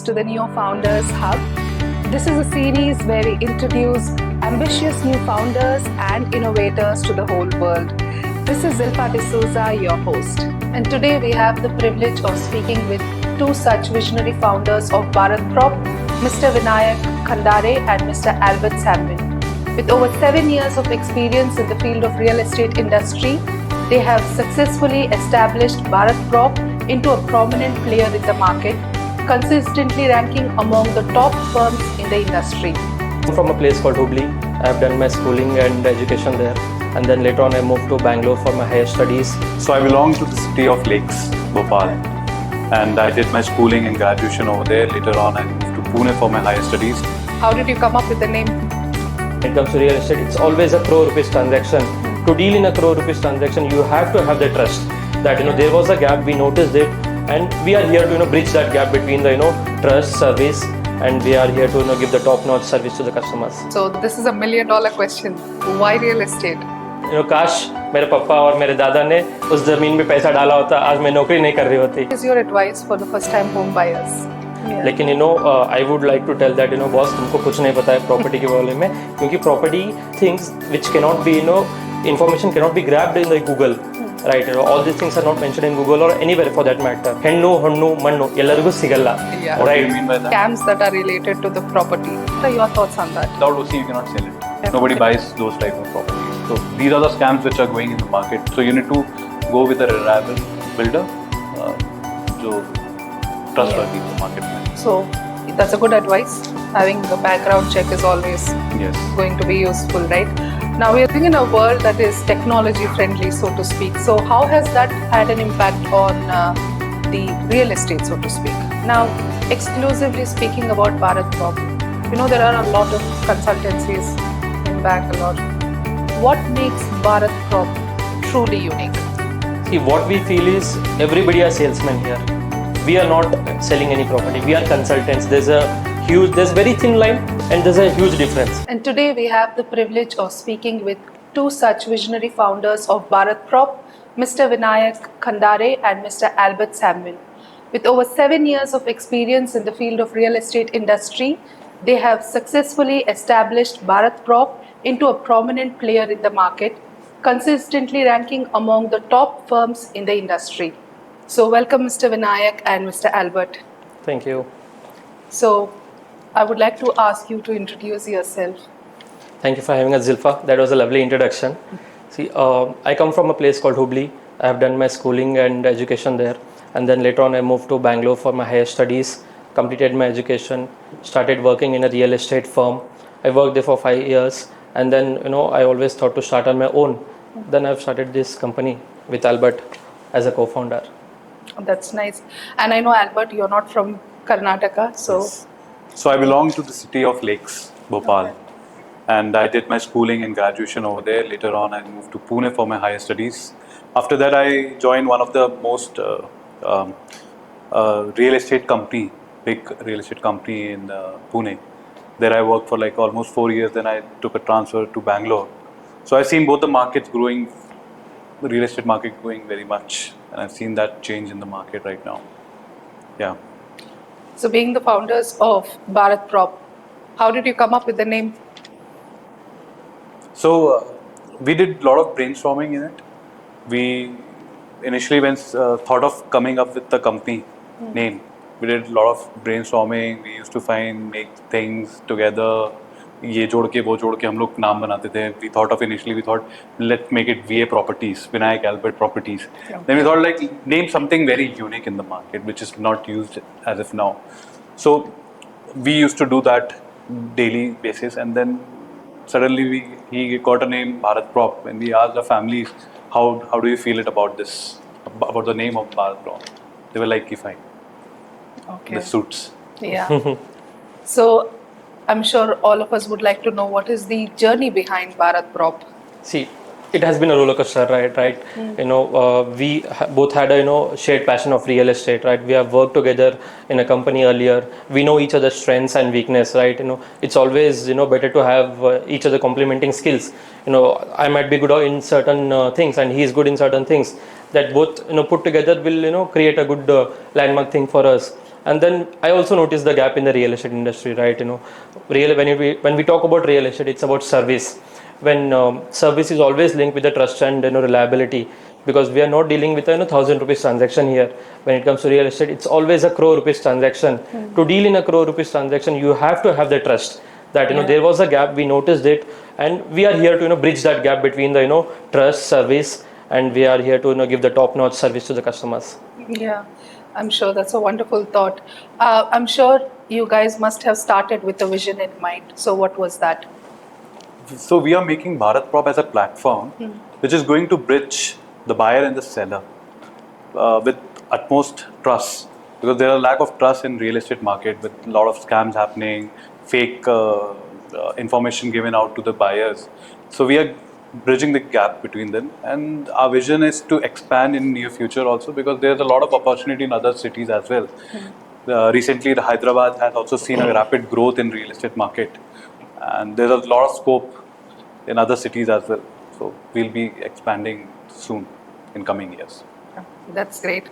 to the Neo Founders Hub. This is a series where we introduce ambitious new founders and innovators to the whole world. This is Zilpa D'Souza, your host. And today we have the privilege of speaking with two such visionary founders of BHARATPROP, Mr. Vinayak Khandare and Mr. Albert Samuel. With over 7 years of experience in the field of real estate industry, they have successfully established BHARATPROP into a prominent player in the market, consistently ranking among the top firms in the industry. I'm from a place called Hubli. I've done my schooling and education there, and then later on I moved to Bangalore for my higher studies. So I belong to the city of Lakes, Bhopal, and I did my schooling and graduation over there. Later on I moved to Pune for my higher studies. How did you come up with the name? When it comes to real estate, it's always a crore rupees transaction. To deal in a crore rupees transaction, you have to have the trust that there was a gap, we noticed it, and we are here to bridge that gap between the trust, service, and we are here to give the top-notch service to the customers. So this is $1 million question. Why real estate? काश मेरे पापा और मेरे दादा ने उस जमीन में पैसा डाला होता, आज मैं नौकरी नहीं कर रही होती. What is your advice for the first-time home buyers? लेकिन I would like to tell that boss तुमको कुछ नहीं पता है प्रॉपर्टी के बारे में, क्योंकि property things which cannot be information cannot be grabbed in the Google. Right, all these things are not mentioned in Google or anywhere for that matter. Hennu, honnu, mannu, ellarigu sigalla. Yeah. What do you mean by that? Scams that are related to the property. What are your thoughts on that? Without OC, you cannot sell it. Nobody buys those type of properties. So these are the scams which are going in the market. So you need to go with a reliable builder, जो trustworthy in the market. So that's a good advice. Having a background check is always going to be useful, right? Now we are living in a world that is technology friendly, so to speak. So how has that had an impact on the real estate, so to speak? Now, exclusively speaking about BHARATPROP, there are a lot of consultancies in Bangalore. What makes BHARATPROP truly unique? See, what we feel is everybody are salesmen here. We are not selling any property. We are consultants. There's very thin line and there's a huge difference. And today we have the privilege of speaking with two such visionary founders of BHARATPROP, Mr. Vinayak Khandare and Mr. Albert Samuel. With over 7 years of experience in the field of real estate industry, they have successfully established BHARATPROP into a prominent player in the market, consistently ranking among the top firms in the industry. So welcome Mr. Vinayak and Mr. Albert. Thank you. So I would like to ask you to introduce yourself. Thank you for having us, Zilpa. That was a lovely introduction. See, I come from a place called Hubli. I have done my schooling and education there, and then later on I moved to Bangalore for my higher studies, completed my education, started working in a real estate firm. I worked there for 5 years, and then I always thought to start on my own. Then I've started this company with Albert as a co-founder. That's nice. And I know, Albert, you're not from Karnataka, so... Yes. So I belong to the city of Lakes, Bhopal, and I did my schooling and graduation over there. Later on I moved to Pune for my higher studies. After that I joined one of the most real estate company, big real estate company in Pune. There I worked for like almost 4 years, then I took a transfer to Bangalore. So I've seen both the markets growing, the real estate market growing very much, and I've seen that change in the market right now. Yeah. So being the founders of BHARATPROP, how did you come up with the name? So we did a lot of brainstorming in it. We initially thought of coming up with the company name. We did a lot of brainstorming. We used to make things together. ये जोड़ के वो जोड़ के हम लोग नाम बनाते थे. We thought let's make it VA Properties, Vinayak Albert Properties. Yeah. Then we thought name something very unique in the market which is not used as of now. So we used to do that daily basis, and then suddenly he got a name BHARATPROP, and we asked the families how do you feel about this, about the name of BHARATPROP. They were like, fine. Okay. This suits. Yeah. So I'm sure all of us would like to know what is the journey behind BHARATPROP. See, it has been a roller coaster ride, right? We both had a shared passion of real estate, right? We have worked together in a company earlier. We know each other's strengths and weakness, right? It's always better to have each other complementing skills. I might be good in certain things, and he is good in certain things. That both put together will create a good landmark thing for us. And then I also noticed the gap in the real estate industry, right? When we talk about real estate, it's about service. When service is always linked with the trust and reliability, because we are not dealing with a 1,000 rupees transaction here. When it comes to real estate, it's always a crore rupees transaction. To deal in a crore rupees transaction, you have to have the trust that there was a gap. We noticed it, and we are here to bridge that gap between the trust, service, and we are here to give the top notch service to the customers. Yeah, I'm sure that's a wonderful thought. I'm sure you guys must have started with a vision in mind. So, what was that? So we are making BharatProp as a platform which is going to bridge the buyer and the seller with utmost trust, because there are lack of trust in real estate market with a lot of scams happening, fake information given out to the buyers. So we are bridging the gap between them, and our vision is to expand in near future also, because there's a lot of opportunity in other cities as well. Recently, the Hyderabad has also seen a rapid growth in real estate market, and there's a lot of scope in other cities as well. So we'll be expanding soon in coming years. That's great.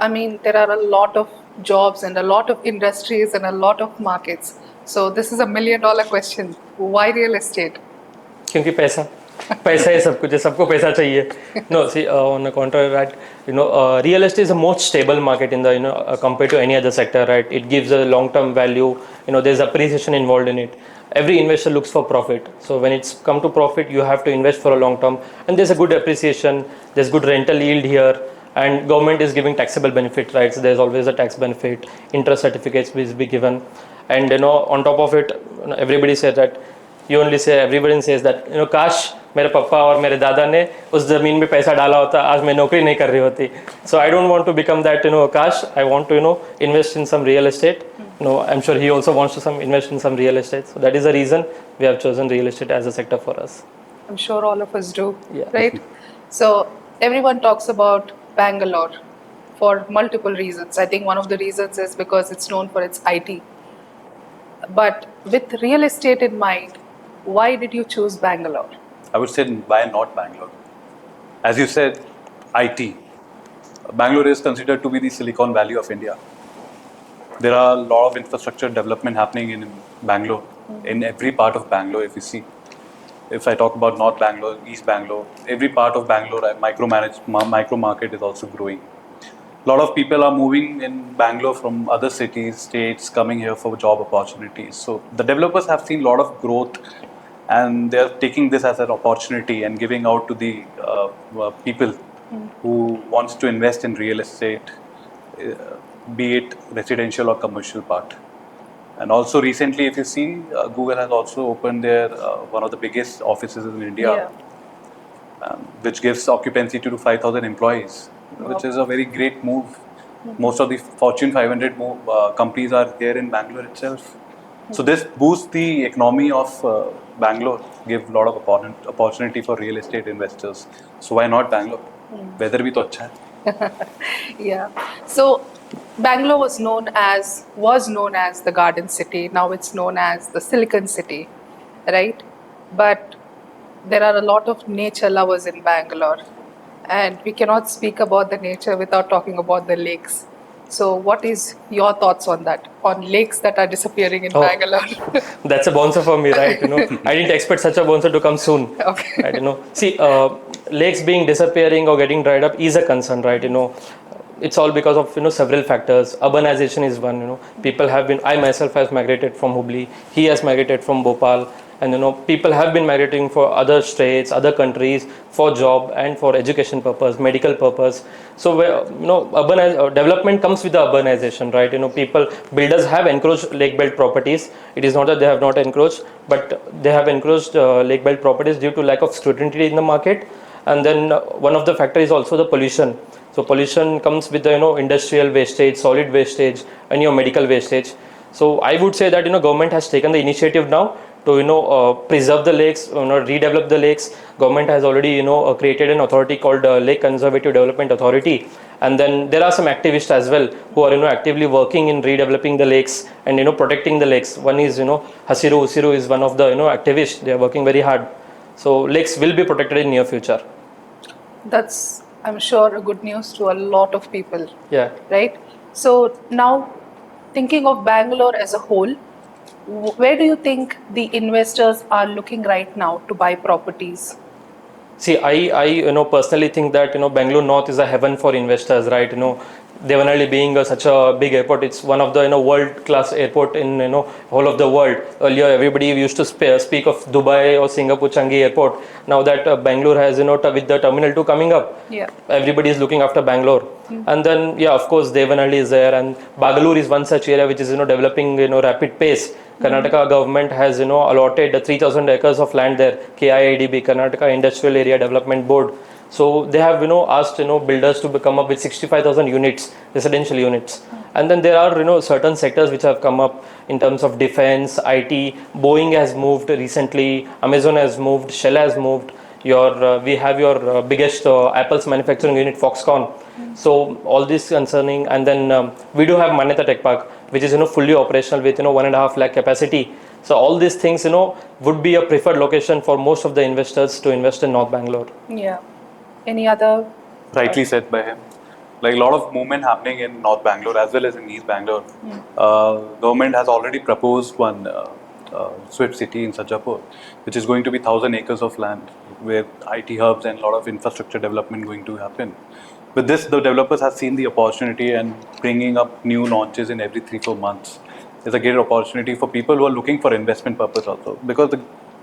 I mean, there are a lot of jobs and a lot of industries and a lot of markets. So, this is $1 million question. Why real estate? क्योंकि पैसा पैसा है सब कुछ है, सबको पैसा चाहिए. No, see, on the contrary, right, real estate is the most stable market in the compared to any other sector, right? It gives a long term value. There's appreciation involved in it. Every investor looks for profit, so when it's come to profit, you have to invest for a long term, and there's a good appreciation, there's good rental yield here, and government is giving taxable benefit, right? So there's always a tax benefit, interest certificates will be given, and on top of it, everybody says that everybody says that काश मेरे पापा और मेरे दादा ने उस जमीन में पैसा डाला होता, आज मैं नौकरी नहीं कर रही होती. So I don't want to become that काश. I want to invest in some real estate. I'm sure he also wants to invest in some real estate. So that is the reason we have chosen real estate as a sector for us. I'm sure all of us do, Yeah. right? So, everyone talks about Bangalore for multiple reasons. I think one of the reasons is because it's known for its IT. But with real estate in mind, why did you choose Bangalore? I would say, why not Bangalore? As you said, IT. Bangalore is considered to be the Silicon Valley of India. There are a lot of infrastructure development happening in Bangalore, in every part of Bangalore. If you see, if I talk about North Bangalore, East Bangalore, every part of Bangalore, micro market is also growing. A lot of people are moving in Bangalore from other cities, states, coming here for job opportunities. So the developers have seen a lot of growth, and they are taking this as an opportunity and giving out to the people who wants to invest in real estate, be it residential or commercial part. And also recently, if you see, Google has also opened their one of the biggest offices in India, which gives occupancy to 5,000 employees, which is a very great move. Most of the Fortune 500 companies are here in Bangalore itself. So this boosts the economy of Bangalore, give a lot of opportunity for real estate investors. So why not Bangalore? Weather bhi to acha hai. Yeah. So Bangalore was known as the Garden City. Now it's known as the Silicon City, right? But there are a lot of nature lovers in Bangalore, and we cannot speak about the nature without talking about the lakes. So what is your thoughts on that? On lakes that are disappearing in Bangalore? That's a bouncer for me, right? I didn't expect such a bouncer to come soon. Okay. Right, see, lakes being disappearing or getting dried up is a concern, right? It's all because of several factors. Urbanization is one. People have been. I myself has migrated from Hubli. He has migrated from Bhopal, and people have been migrating for other states, other countries, for job and for education purpose, medical purpose. So development comes with the urbanization, right? Builders have encroached lake belt properties. It is not that they have not encroached, but they have encroached lake belt properties due to lack of scrutiny in the market. And then one of the factors is also the pollution. So pollution comes with the industrial wastage, solid wastage, and medical wastage. So I would say that government has taken the initiative now to preserve the lakes, redevelop the lakes. Government has already created an authority called Lake Conservative Development Authority, and then there are some activists as well who are actively working in redeveloping the lakes and protecting the lakes. One is Hasiru is one of the activists. They are working very hard. So lakes will be protected in near future. That's, I'm sure, a good news to a lot of people. Yeah. Right? So now, thinking of Bangalore as a whole, where do you think the investors are looking right now to buy properties? See, I personally think that Bangalore North is a heaven for investors, right? Devanali being such a big airport, it's one of the world-class airport in whole of the world. Earlier, everybody used to speak of Dubai or Singapore Changi Airport. Now that Bangalore has with the Terminal 2 coming up, Yeah. everybody is looking after Bangalore. And then yeah, of course Devanali is there, and Bagalur is one such area which is developing rapid pace. Karnataka government has allotted 3,000 acres of land there. KIADB, Karnataka Industrial Area Development Board. So they have asked builders to come up with 65,000 units, residential units. And then there are certain sectors which have come up in terms of defense, IT. Boeing has moved recently. Amazon has moved. Shell has moved. We have your biggest Apple's manufacturing unit, Foxconn. So all this concerning, and then we do have Manyata Tech Park, which is fully operational with 1.5 lakh capacity. So all these things would be a preferred location for most of the investors to invest in North Bangalore. Yeah. Any other? Rightly said by him. Like a lot of movement happening in North Bangalore as well as in East Bangalore. Government has already proposed one Swift City in Sajapur, which is going to be 1,000 acres of land where IT hubs and a lot of infrastructure development going to happen. With this, the developers have seen the opportunity and bringing up new launches in every 3-4 months. It's a great opportunity for people who are looking for investment purpose also, because the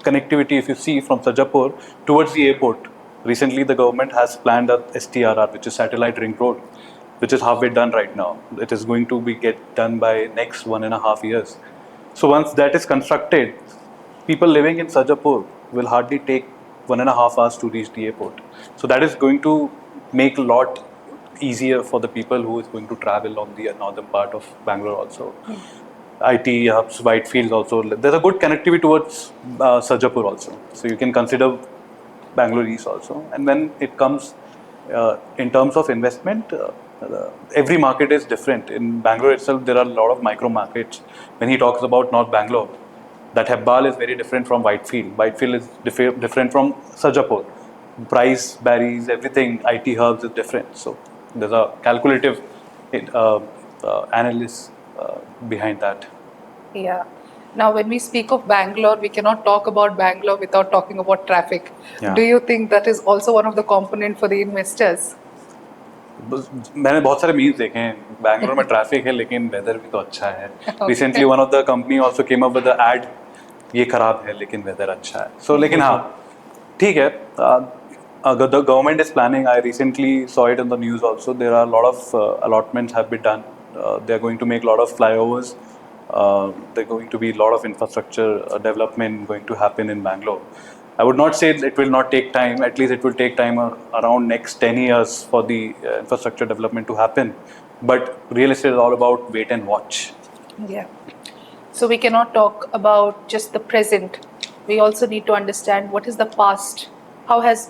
connectivity, if you see from Sajapur towards the airport, recently the government has planned a STRR, which is Satellite Ring Road, which is halfway done right now. It is going to be get done by next 1.5 years. So once that is constructed, people living in Sajapur will hardly take 1.5 hours to reach the airport. So that is going to make a lot easier for the people who is going to travel on the northern part of Bangalore also. IT hubs, Whitefields also. There's a good connectivity towards Sajapur also. So you can consider Bangalore East also. And when it comes in terms of investment, every market is different. In Bangalore itself, there are a lot of micro markets. When he talks about North Bangalore, that Hebbal is very different from Whitefield. Whitefield is different from Sajapur. Price, varies, everything, IT hubs is different. So there's a calculative analysis behind that. Yeah. Now, when we speak of Bangalore, we cannot talk about Bangalore without talking about traffic. Yeah. Do you think that is also one of the component for the investors? मैंने बहुत सारे memes देखे हैं बैंगलोर में traffic है लेकिन weather भी तो अच्छा है recently one of the company also came up with ad ये खराब है लेकिन वेदर अच्छा है सो लेकिन हाँ ठीक है the government is planning. I recently saw it in the news also. There are a lot of allotments have been done. They are going to make a lot of flyovers. There are going to be a lot of infrastructure development going to happen in Bangalore. I would not say it will not take time. At least it will take time around next 10 years for the infrastructure development to happen. But real estate is all about wait and watch. Yeah. So we cannot talk about just the present. We also need to understand what is the past. How has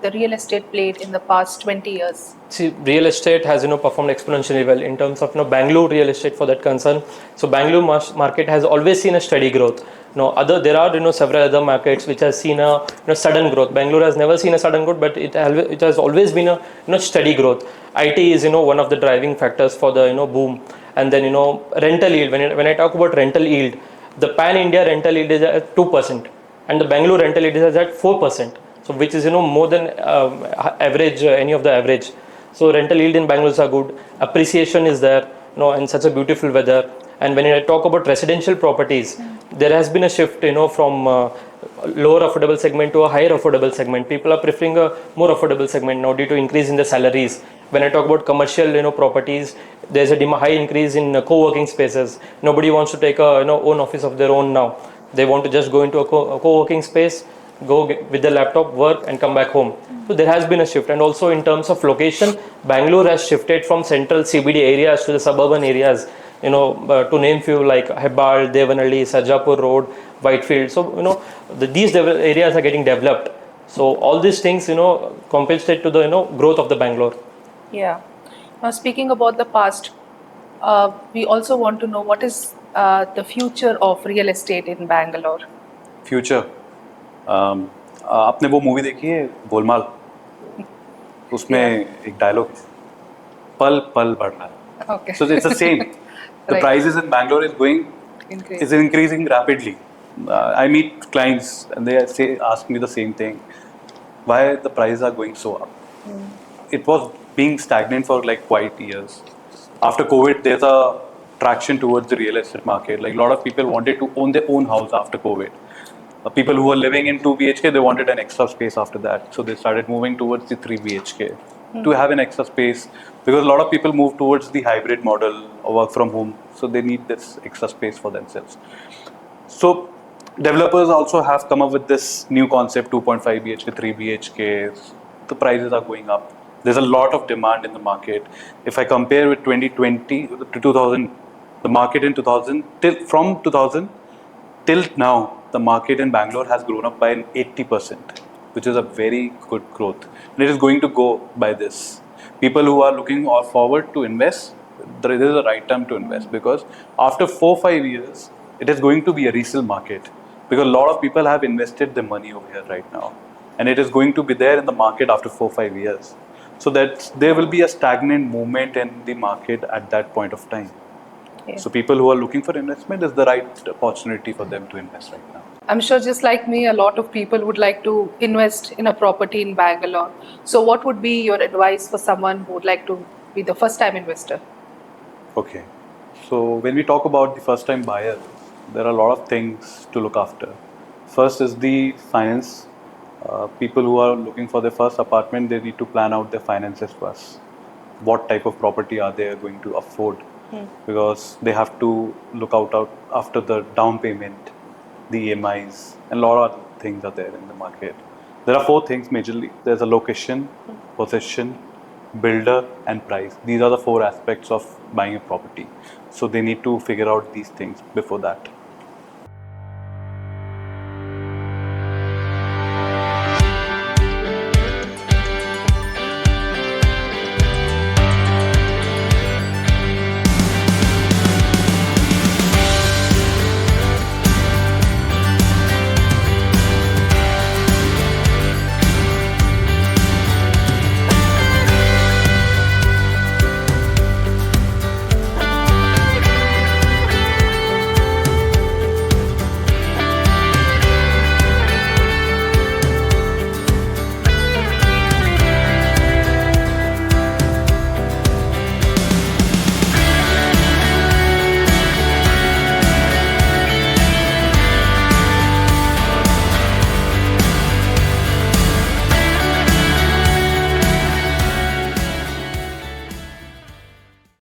the real estate played in the past 20 years? See, real estate has performed exponentially well in terms of Bangalore real estate for that concern. So Bangalore market has always seen a steady growth. There are several other markets which has seen a sudden growth. Bangalore has never seen a sudden growth, but it has always been a steady growth. IT is one of the driving factors for the boom. And then rental yield. When I talk about rental yield, the pan India rental yield is at 2%, and the Bangalore rental yield is at 4%. So which is more than average, any of the average. So rental yield in Bangalore are good. Appreciation is there, and such a beautiful weather. And when I talk about residential properties, there has been a shift, from lower affordable segment to a higher affordable segment. People are preferring a more affordable segment now due to increase in the salaries. When I talk about commercial, properties, there's a high increase in co-working spaces. Nobody wants to take a own office of their own now. They want to just go into a co-working space, go with the laptop, work and come back home. So there has been a shift. And also in terms of location, Bangalore has shifted from central CBD areas to the suburban areas, to name few like Hebbal, Devanali, Sajapur Road, Whitefield. So these areas are getting developed. So all these things compensate to the growth of the Bangalore. Yeah. Now speaking about the past, we also want to know what is the future of real estate in Bangalore. Future. आपने वो movie देखी है गोलमाल? उसमें एक dialogue है, पल पल बढ़ रहा है. Okay. So it's the same. The Right. prices in Bangalore Increase. is increasing rapidly. I meet clients and they ask me the same thing. Why the prices are going so up? It was being stagnant for like quite years. After COVID, there's a traction towards the real estate market. Like a lot of people wanted to own their own house after COVID. People who were living in 2 BHK, they wanted an extra space after that. So they started moving towards the 3 BHK to have an extra space, because a lot of people move towards the hybrid model or work from home. So they need this extra space for themselves. So developers also have come up with this new concept, 2.5 BHK, 3 BHK. The prices are going up. There's a lot of demand in the market. If I compare with 2020 to 2000, the market in 2000 from 2000 till now, the market in Bangalore has grown up by an 80%, which is a very good growth. And it is going to go by this. People who are looking forward to invest, there is a right time to invest, because after 4-5 years, it is going to be a resale market, because a lot of people have invested their money over here right now. And it is going to be there in the market after 4-5 years. So that there will be a stagnant movement in the market at that point of time. Yeah. So people who are looking for investment is the right opportunity for them to invest right now. I'm sure just like me, a lot of people would like to invest in a property in Bangalore. So what would be your advice for someone who would like to be the first time investor? Okay. So when we talk about the first time buyers, there are a lot of things to look after. First is the finance. People who are looking for their first apartment, they need to plan out their finances first. What type of property are they going to afford? Because they have to look out after the down payment, the EMIs, and a lot of things are there in the market. There are 4 things majorly. There's a location, possession, builder, and price. These are the 4 aspects of buying a property. So they need to figure out these things before that.